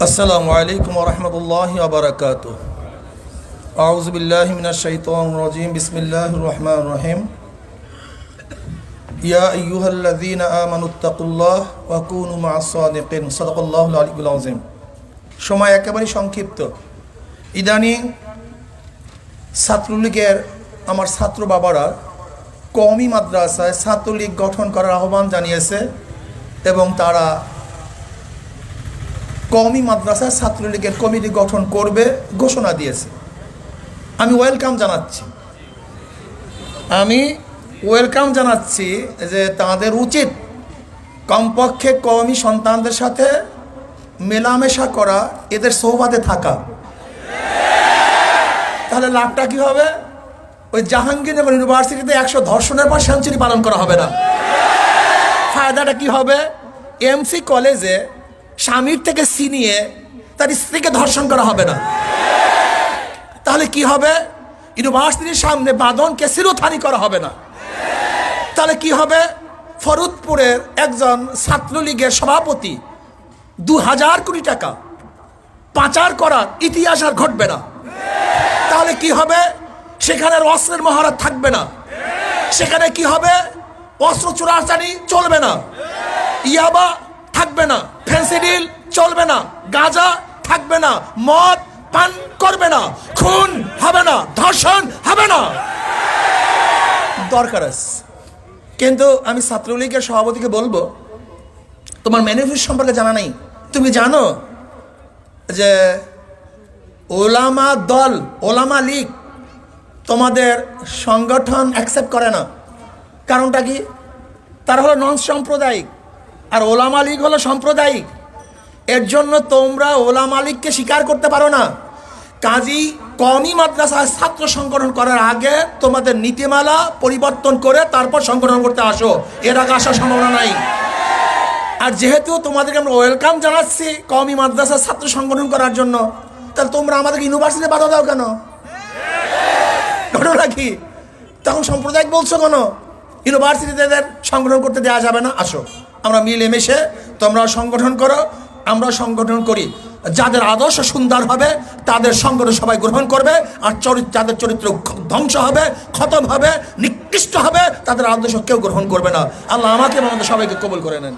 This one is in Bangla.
আসসালামু আলাইকুম ওয়া রাহমাতুল্লাহি ওয়া বারাকাতুহু। আউযু বিল্লাহি মিনাশ শাইতানির রাজীম। বিসমিল্লাহির রহমানির রহিম। ইয়া আইয়ুহাল্লাযীনা আমানুত্তাকুল্লাহ ওয়া কুনু মা'আস সাদিকিন। সাদাকাল্লাহুল আলিয়্যুল আযীম। সময় একেবারে সংক্ষিপ্ত। ইদানিং ছাত্রলীগের আমার ছাত্র বাবারা কওমি মাদ্রাসায় ছাত্রলীগ গঠন করার আহ্বান জানিয়েছে এবং তারা কওমি মাদ্রাসায় ছাত্রলীগের কমিটি গঠন করবে ঘোষণা দিয়েছে। আমি ওয়েলকাম জানাচ্ছি যে তাদের উচিত কমপক্ষে কওমি সন্তানদের সাথে মেলামেশা করা, এদের সোহবাতে থাকা। তাহলে লাভটা কি হবে? ওই জাহাঙ্গীরনগর ইউনিভার্সিটিতে 100 ধর্ষণের পর সেঞ্চুরি পালন করা হবে না। ফায়দাটা কি হবে? এমসি কলেজে স্বামীর থেকে ছিনিয়ে তার স্ত্রীকে ধর্ষণ করা হবে না। তাহলে কি হবে? ইউনিভার্সিটির সামনে বাঁধনকে শিরোধারী করা হবে না। তাহলে কি হবে? ফরিদপুরের একজন ছাত্রলীগের সভাপতি 2000 কোটি টাকা পাচার করার ইতিহাস আর ঘটবে না। তাহলে কি হবে? সেখানে অস্ত্রের মহড়া থাকবে না। সেখানে কি হবে? অস্ত্র চোরাচারি চলবে না, ইয়াবা থাকবে না, ফেন্সিডিল চলবে না, গাঁজা থাকবে না, মদ পান করবে না, খুন হবে না, ধর্ষণ হবে না। দরকার আছে। কিন্তু আমি ছাত্রলীগের সভাপতিকে বলবো, তোমার ম্যানিফেস্টো সম্পর্কে জানা নেই। তুমি জানো যে ওলামা দল, ওলামা লীগ তোমাদের সংগঠন অ্যাকসেপ্ট করে না। কারণটা কি? তারা হলো নন সাম্প্রদায়িক, আর ওলামা লীগ হলো সাম্প্রদায়িক। এর জন্য তোমরা ওলামা লীগকে স্বীকার করতে পারো না। কাজী কওমি মাদ্রাসায় ছাত্র সংগঠন করার আগে তোমাদের নীতিমালা পরিবর্তন করে তারপর সংগঠন করতে আসো। এর আগে আসার সম্ভাবনা নাই। আর যেহেতু তোমাদেরকে আমরা ওয়েলকাম জানাচ্ছি কওমি মাদ্রাসায় ছাত্র সংগঠন করার জন্য, তাহলে তোমরা আমাদেরকে ইউনিভার্সিটিতে বাধা দাও কেন? ঘটনা কি? তখন সাম্প্রদায়িক বলছো কেন? ইউনিভার্সিটিতে সংগঠন করতে দেওয়া যাবে না। আসো, আমরা মিলেমিশে তোমরা সংগঠন করো, আমরা সংগঠন করি। যাদের আদর্শ সুন্দর হবে তাদের সংগঠন সবাই গ্রহণ করবে, আর যাদের চরিত্র ধ্বংস হবে, খতম হবে, নিকৃষ্ট হবে, তাদের আদর্শ কেউ গ্রহণ করবে না। আল্লাহ আমাকে এবং আমাদের সবাইকে কবুল করে নেন।